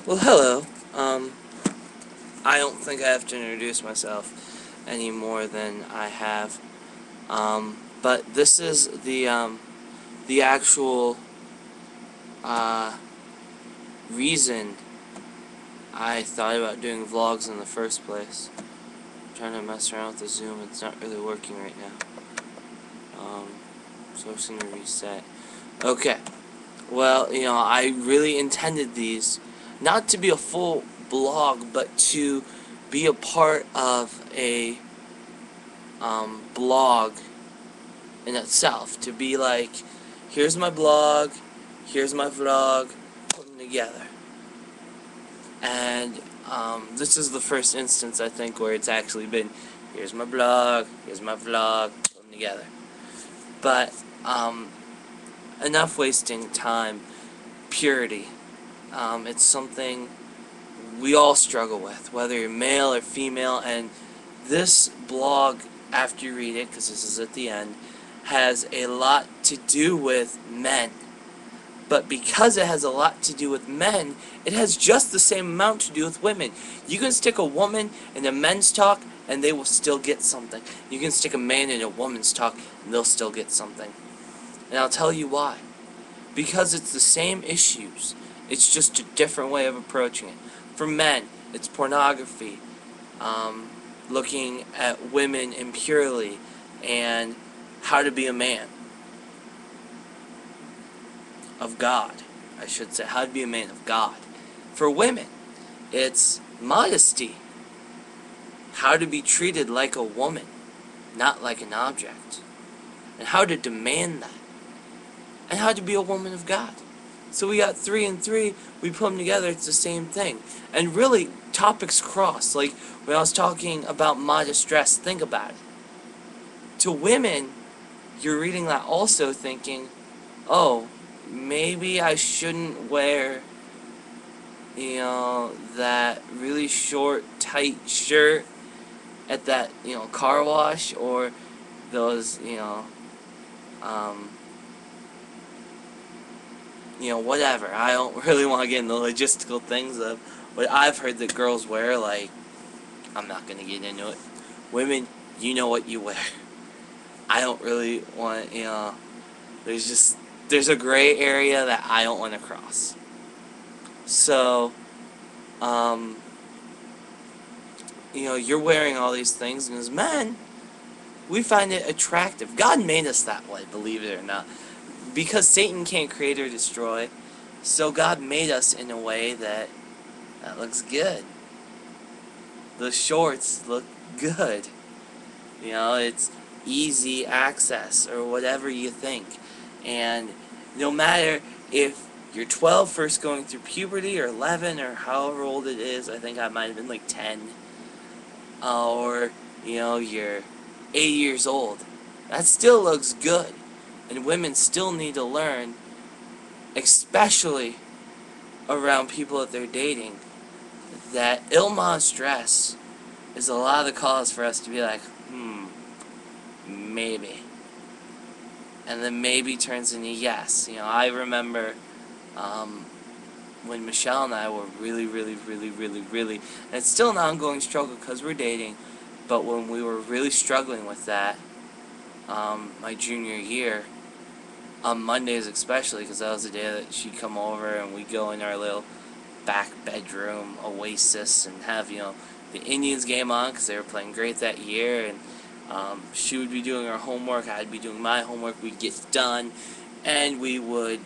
Well, hello. I don't think I have to introduce myself any more than I have. But this is the actual uh, reason I thought about doing vlogs in the first place. I'm trying to mess around with the Zoom. It's not really working right now. So I'm just gonna reset. Okay. Well, I really intended these not to be a full blog, but to be a part of a blog in itself. To be like, here's my blog, here's my vlog, put them together. And this is the first instance, I think, where it's actually been, here's my blog, here's my vlog, put them together. But enough wasting time. Purity. It's something we all struggle with, whether you're male or female, and this blog, after you read it, because this is at the end, has a lot to do with men. But because it has a lot to do with men, it has just the same amount to do with women. You can stick a woman in a men's talk, and they will still get something. You can stick a man in a woman's talk, and they'll still get something. And I'll tell you why. Because it's the same issues. It's just a different way of approaching it. For men, it's pornography, looking at women impurely, and how to be a man of God, I should say. How to be a man of God. For women, it's modesty. How to be treated like a woman, not like an object. And how to demand that. And how to be a woman of God. So we got 3 and 3, we put them together, it's the same thing. And really, topics cross. Like, when I was talking about modest dress, think about it. To women, you're reading that also thinking, oh, maybe I shouldn't wear, that really short, tight shirt at that, car wash, or those, whatever. I don't really want to get into the logistical things of what I've heard that girls wear. Like, I'm not going to get into it. Women, you know what you wear. I don't really want, there's a gray area that I don't want to cross. So, you're wearing all these things, and as men, we find it attractive. God made us that way, believe it or not. Because Satan can't create or destroy, so God made us in a way that looks good. The shorts look good. It's easy access, or whatever you think. And no matter if you're 12 first going through puberty, or 11, or however old it is, I think I might have been like 10, or, you're 8 years old, that still looks good. And women still need to learn, especially around people that they're dating, that ill-modest dress is a lot of the cause for us to be like, maybe. And then maybe turns into yes. I remember when Michelle and I were really, and it's still an ongoing struggle because we're dating, but when we were really struggling with that, my junior year, on Mondays especially, because that was the day that she'd come over and we'd go in our little back bedroom oasis and have, the Indians game on because they were playing great that year, and she would be doing her homework, I'd be doing my homework, we'd get done, and we would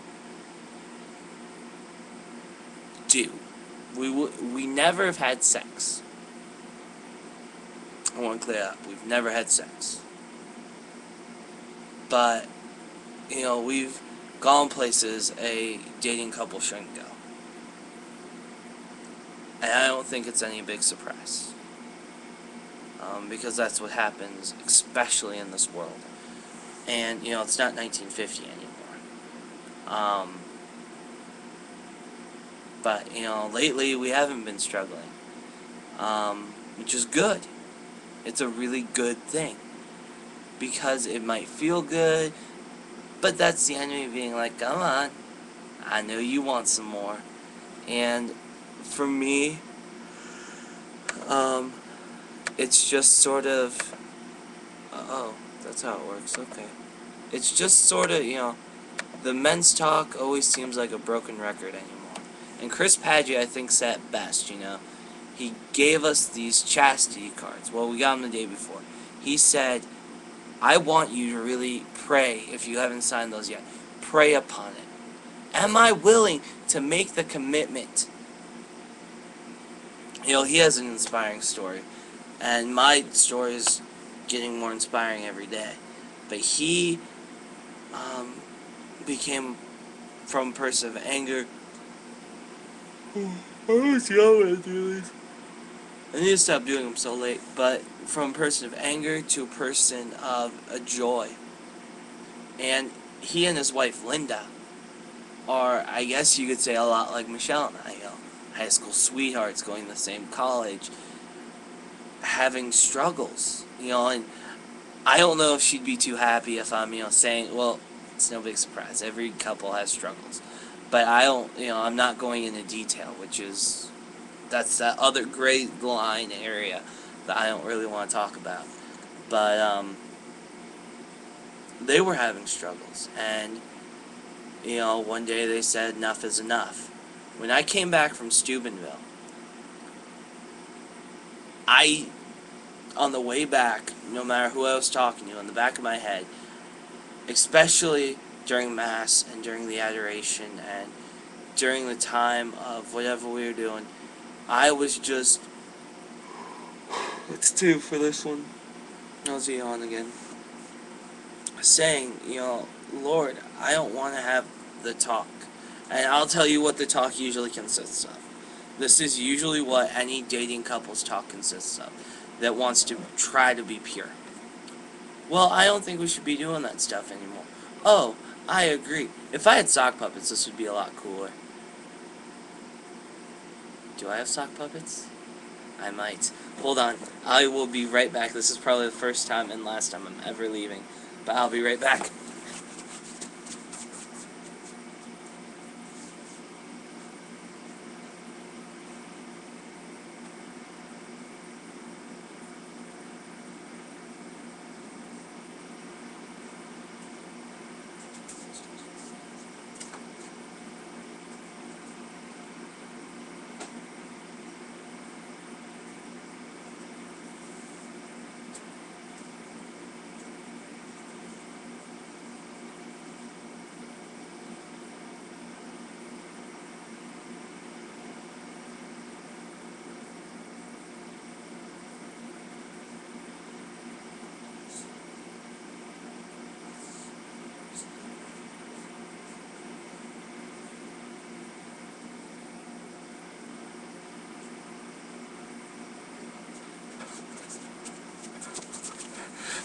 we never have had sex. I want to clear that up. We've never had sex. But we've gone places a dating couple shouldn't go. And I don't think it's any big surprise. Because that's what happens, especially in this world. And, it's not 1950 anymore. But, lately we haven't been struggling. Which is good. It's a really good thing. Because it might feel good, but that's the enemy being like, come on, I know you want some more. And for me, it's just sort of, oh, that's how it works, okay. It's just sort of, the men's talk always seems like a broken record anymore. And Chris Padgett, I think, said it best, He gave us these chastity cards. Well, we got them the day before. He said, I want you to really pray, if you haven't signed those yet. Pray upon it. Am I willing to make the commitment? He has an inspiring story. And my story is getting more inspiring every day. But he became from a person of anger. I was yelling at do this. I need to stop doing them so late. But from a person of anger to a person of a joy. And he and his wife, Linda, are, I guess you could say, a lot like Michelle and I. High school sweethearts, going to the same college, having struggles. And I don't know if she'd be too happy if I'm, saying, well, it's no big surprise. Every couple has struggles. But I don't, I'm not going into detail, that's that other gray line area that I don't really want to talk about. But, they were having struggles. And, one day they said enough is enough. When I came back from Steubenville, on the way back, no matter who I was talking to, in the back of my head, especially during Mass and during the adoration and during the time of whatever we were doing, I was just, it's 2 for this one, I'll see you on again, saying, Lord, I don't want to have the talk. And I'll tell you what the talk usually consists of. This is usually what any dating couple's talk consists of, that wants to try to be pure. Well, I don't think we should be doing that stuff anymore. Oh, I agree. If I had sock puppets, this would be a lot cooler. Do I have sock puppets? I might. Hold on. I will be right back. This is probably the first time and last time I'm ever leaving. But I'll be right back.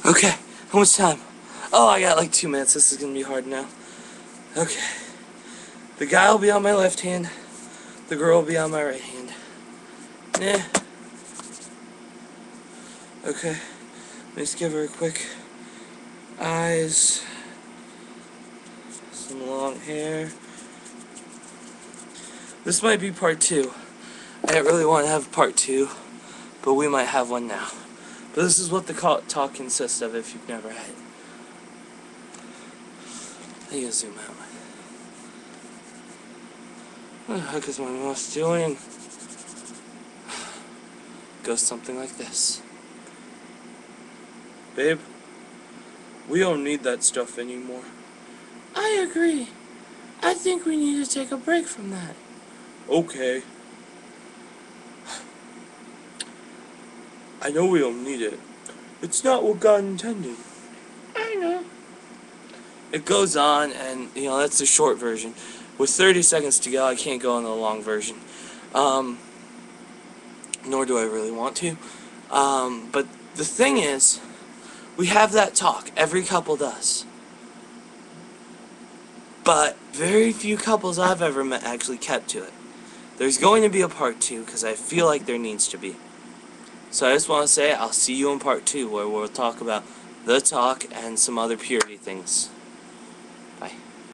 Okay, how much time? Oh, I got like 2 minutes. This is gonna be hard now. Okay. The guy will be on my left hand. The girl will be on my right hand. Okay. Let's give her a quick eyes. Some long hair. This might be part 2. I didn't really want to have part 2, but we might have one now. But this is what the talk consists of if you've never had it. I need to zoom out. What the heck is my mouse doing? Goes something like this. Babe, we don't need that stuff anymore. I agree. I think we need to take a break from that. Okay. I know we don't need it. It's not what God intended. I know. It goes on, and, that's the short version. With 30 seconds to go, I can't go on the long version. Nor do I really want to. But the thing is, we have that talk. Every couple does. But very few couples I've ever met actually kept to it. There's going to be a part 2, because I feel like there needs to be. So I just want to say, I'll see you in part 2, where we'll talk about the talk and some other purity things.